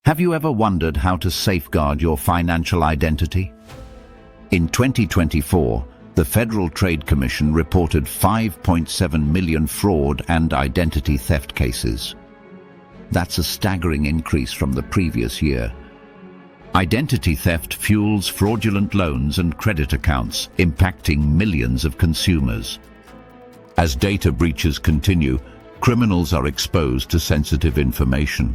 Have you ever wondered how to safeguard your financial identity? In 2024, the Federal Trade Commission reported 5.7 million fraud and identity theft cases. That's a staggering increase from the previous year. Identity theft fuels fraudulent loans and credit accounts, impacting millions of consumers. As data breaches continue, criminals are exposed to sensitive information.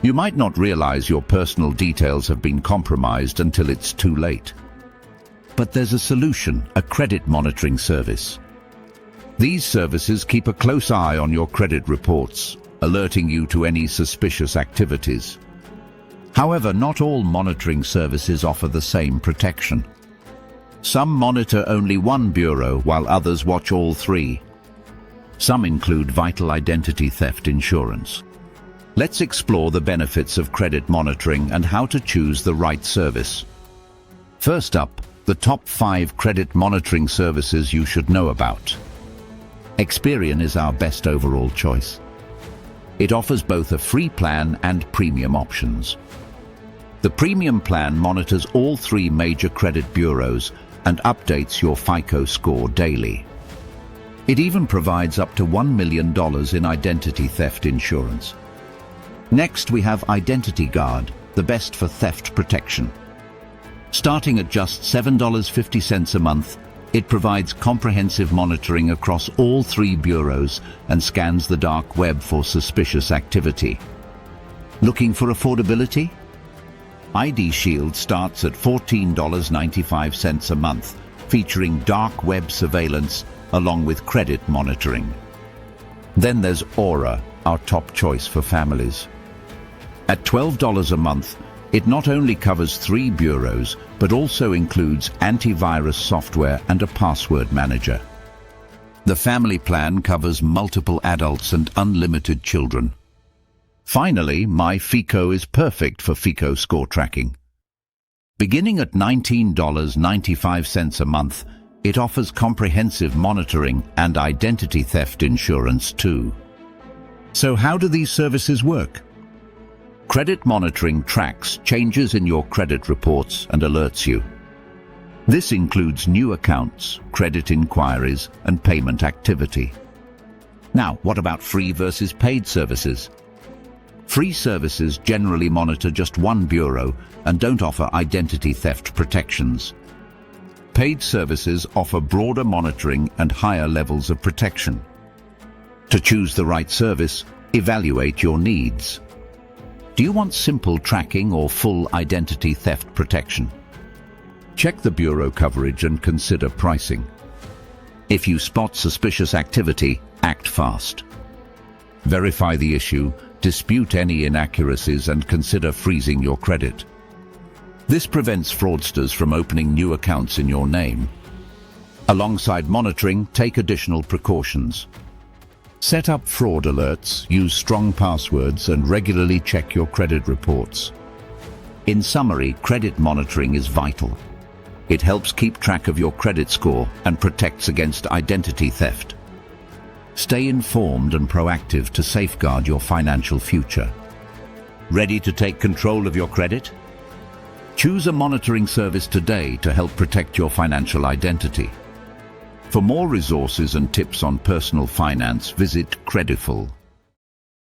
You might not realize your personal details have been compromised until it's too late. But there's a solution: a credit monitoring service. These services keep a close eye on your credit reports, alerting you to any suspicious activities. However, not all monitoring services offer the same protection. Some monitor only one bureau, while others watch all three. Some include vital identity theft insurance. Let's explore the benefits of credit monitoring and how to choose the right service. First up, the top 5 credit monitoring services you should know about. Experian is our best overall choice. It offers both a free plan and premium options. The premium plan monitors all 3 major credit bureaus and updates your FICO score daily. It even provides up to $1 million in identity theft insurance. Next, we have Identity Guard, the best for theft protection. Starting at just $7.50 a month, it provides comprehensive monitoring across all 3 bureaus and scans the dark web for suspicious activity. Looking for affordability? ID Shield starts at $14.95 a month, featuring dark web surveillance along with credit monitoring. Then there's Aura, our top choice for families. At $12 a month, it not only covers 3 bureaus, but also includes antivirus software and a password manager. The family plan covers multiple adults and unlimited children. Finally, MyFICO is perfect for FICO score tracking. Beginning at $19.95 a month, it offers comprehensive monitoring and identity theft insurance too. So how do these services work? Credit monitoring tracks changes in your credit reports and alerts you. This includes new accounts, credit inquiries, and payment activity. Now, what about free versus paid services? Free services generally monitor just one bureau and don't offer identity theft protections. Paid services offer broader monitoring and higher levels of protection. To choose the right service, evaluate your needs. Do you want simple tracking or full identity theft protection? Check the bureau coverage and consider pricing. If you spot suspicious activity, act fast. Verify the issue, dispute any inaccuracies, and consider freezing your credit. This prevents fraudsters from opening new accounts in your name. Alongside monitoring, take additional precautions. Set up fraud alerts, use strong passwords, and regularly check your credit reports. In summary, credit monitoring is vital. It helps keep track of your credit score and protects against identity theft. Stay informed and proactive to safeguard your financial future. Ready to take control of your credit? Choose a monitoring service today to help protect your financial identity. For more resources and tips on personal finance, visit Crediful.